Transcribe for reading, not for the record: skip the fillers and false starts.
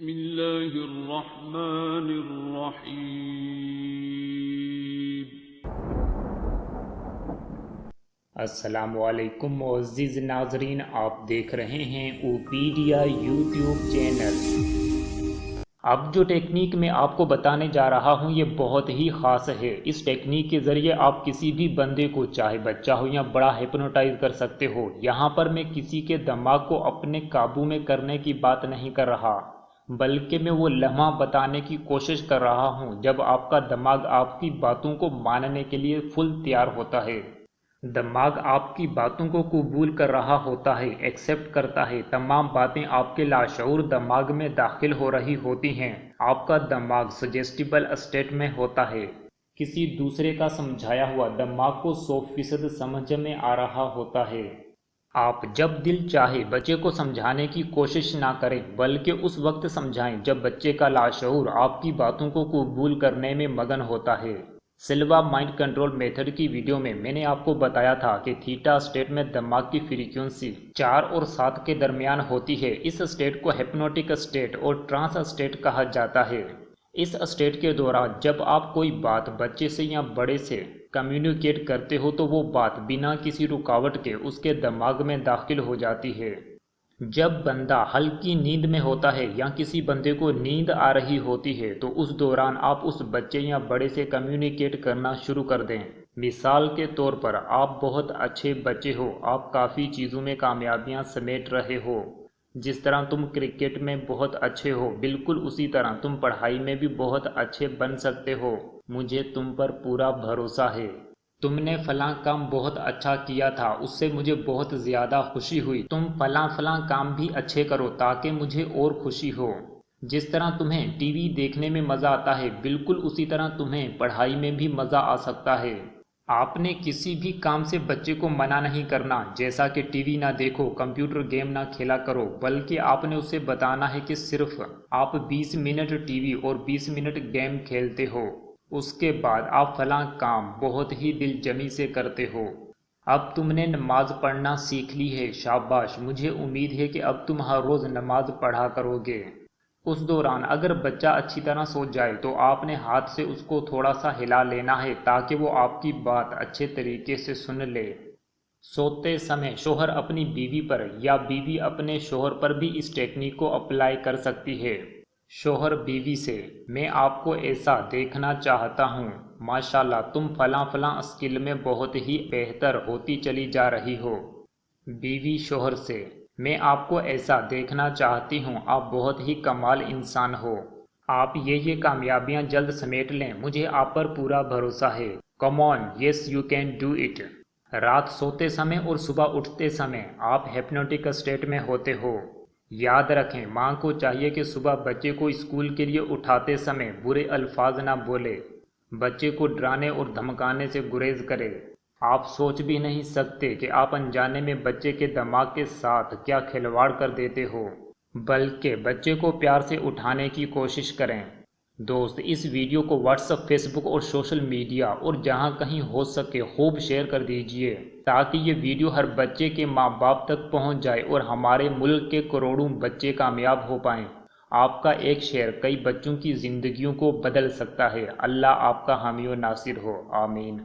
بسم اللہ الرحمن الرحیم۔ السلام علیکم معزز ناظرین، آپ دیکھ رہے ہیں اوپیڈیا یوٹیوب چینل۔ اب جو ٹیکنیک میں آپ کو بتانے جا رہا ہوں یہ بہت ہی خاص ہے۔ اس ٹیکنیک کے ذریعے آپ کسی بھی بندے کو، چاہے بچہ ہو یا بڑا، ہپنوٹائز کر سکتے ہو۔ یہاں پر میں کسی کے دماغ کو اپنے قابو میں کرنے کی بات نہیں کر رہا، بلکہ میں وہ لمحہ بتانے کی کوشش کر رہا ہوں جب آپ کا دماغ آپ کی باتوں کو ماننے کے لیے فل تیار ہوتا ہے۔ دماغ آپ کی باتوں کو قبول کر رہا ہوتا ہے، ایکسیپٹ کرتا ہے۔ تمام باتیں آپ کے لاشعور دماغ میں داخل ہو رہی ہوتی ہیں۔ آپ کا دماغ سجیسٹیبل اسٹیٹ میں ہوتا ہے۔ کسی دوسرے کا سمجھایا ہوا دماغ کو 100% سمجھ میں آ رہا ہوتا ہے۔ آپ جب دل چاہے بچے کو سمجھانے کی کوشش نہ کریں، بلکہ اس وقت سمجھائیں جب بچے کا لاشعور آپ کی باتوں کو قبول کرنے میں مگن ہوتا ہے۔ سلوا مائنڈ کنٹرول میتھڈ کی ویڈیو میں میں نے آپ کو بتایا تھا کہ تھیٹا اسٹیٹ میں دماغ کی فریکوینسی 4 اور 7 کے درمیان ہوتی ہے۔ اس اسٹیٹ کو ہپنوٹک اسٹیٹ اور ٹرانس اسٹیٹ کہا جاتا ہے۔ اس اسٹیٹ کے دوران جب آپ کوئی بات بچے سے یا بڑے سے کمیونیکیٹ کرتے ہو تو وہ بات بنا کسی رکاوٹ کے اس کے دماغ میں داخل ہو جاتی ہے۔ جب بندہ ہلکی نیند میں ہوتا ہے یا کسی بندے کو نیند آ رہی ہوتی ہے تو اس دوران آپ اس بچے یا بڑے سے کمیونیکیٹ کرنا شروع کر دیں۔ مثال کے طور پر آپ بہت اچھے بچے ہو، آپ کافی چیزوں میں کامیابیاں سمیٹ رہے ہو۔ جس طرح تم کرکٹ میں بہت اچھے ہو، بالکل اسی طرح تم پڑھائی میں بھی بہت اچھے بن سکتے ہو۔ مجھے تم پر پورا بھروسہ ہے۔ تم نے فلاں کام بہت اچھا کیا تھا، اس سے مجھے بہت زیادہ خوشی ہوئی۔ تم فلاں کام بھی اچھے کرو تاکہ مجھے اور خوشی ہو۔ جس طرح تمہیں ٹی وی دیکھنے میں مزہ آتا ہے، بالکل اسی طرح تمہیں پڑھائی میں بھی مزہ آ سکتا ہے۔ آپ نے کسی بھی کام سے بچے کو منع نہیں کرنا، جیسا کہ ٹی وی نہ دیکھو، کمپیوٹر گیم نہ کھیلا کرو، بلکہ آپ نے اسے بتانا ہے کہ صرف آپ 20 منٹ ٹی وی اور 20 منٹ گیم کھیلتے ہو۔ اس کے بعد آپ فلاں کام بہت ہی دل جمی سے کرتے ہو۔ اب تم نے نماز پڑھنا سیکھ لی ہے، شاباش، مجھے امید ہے کہ اب تم ہر روز نماز پڑھا کرو گے۔ اس دوران اگر بچہ اچھی طرح سو جائے تو آپ نے ہاتھ سے اس کو تھوڑا سا ہلا لینا ہے تاکہ وہ آپ کی بات اچھے طریقے سے سن لے۔ سوتے سمے شوہر اپنی بیوی پر یا بیوی اپنے شوہر پر بھی اس ٹیکنیک کو اپلائی کر سکتی ہے۔ شوہر بیوی سے: میں آپ کو ایسا دیکھنا چاہتا ہوں، ماشاءاللہ تم فلاں اسکل میں بہت ہی بہتر ہوتی چلی جا رہی ہو۔ بیوی شوہر سے: میں آپ کو ایسا دیکھنا چاہتی ہوں، آپ بہت ہی کمال انسان ہو۔ آپ یہ کامیابیاں جلد سمیٹ لیں، مجھے آپ پر پورا بھروسہ ہے۔ Come on, yes you can do it. رات سوتے سمے اور صبح اٹھتے سمے آپ ہپنوٹک اسٹیٹ میں ہوتے ہو۔ یاد رکھیں، ماں کو چاہیے کہ صبح بچے کو اسکول کے لیے اٹھاتے سمے برے الفاظ نہ بولے، بچے کو ڈرانے اور دھمکانے سے گریز کرے۔ آپ سوچ بھی نہیں سکتے کہ آپ انجانے میں بچے کے دماغ کے ساتھ کیا کھلواڑ کر دیتے ہو۔ بلکہ بچے کو پیار سے اٹھانے کی کوشش کریں۔ دوست، اس ویڈیو کو واٹس ایپ، فیس بک اور سوشل میڈیا اور جہاں کہیں ہو سکے خوب شیئر کر دیجیے تاکہ یہ ویڈیو ہر بچے کے ماں باپ تک پہنچ جائے اور ہمارے ملک کے کروڑوں بچے کامیاب ہو پائیں۔ آپ کا ایک شیئر کئی بچوں کی زندگیوں کو بدل سکتا ہے۔ اللہ آپ کا حامی و ناصر ہو، آمین۔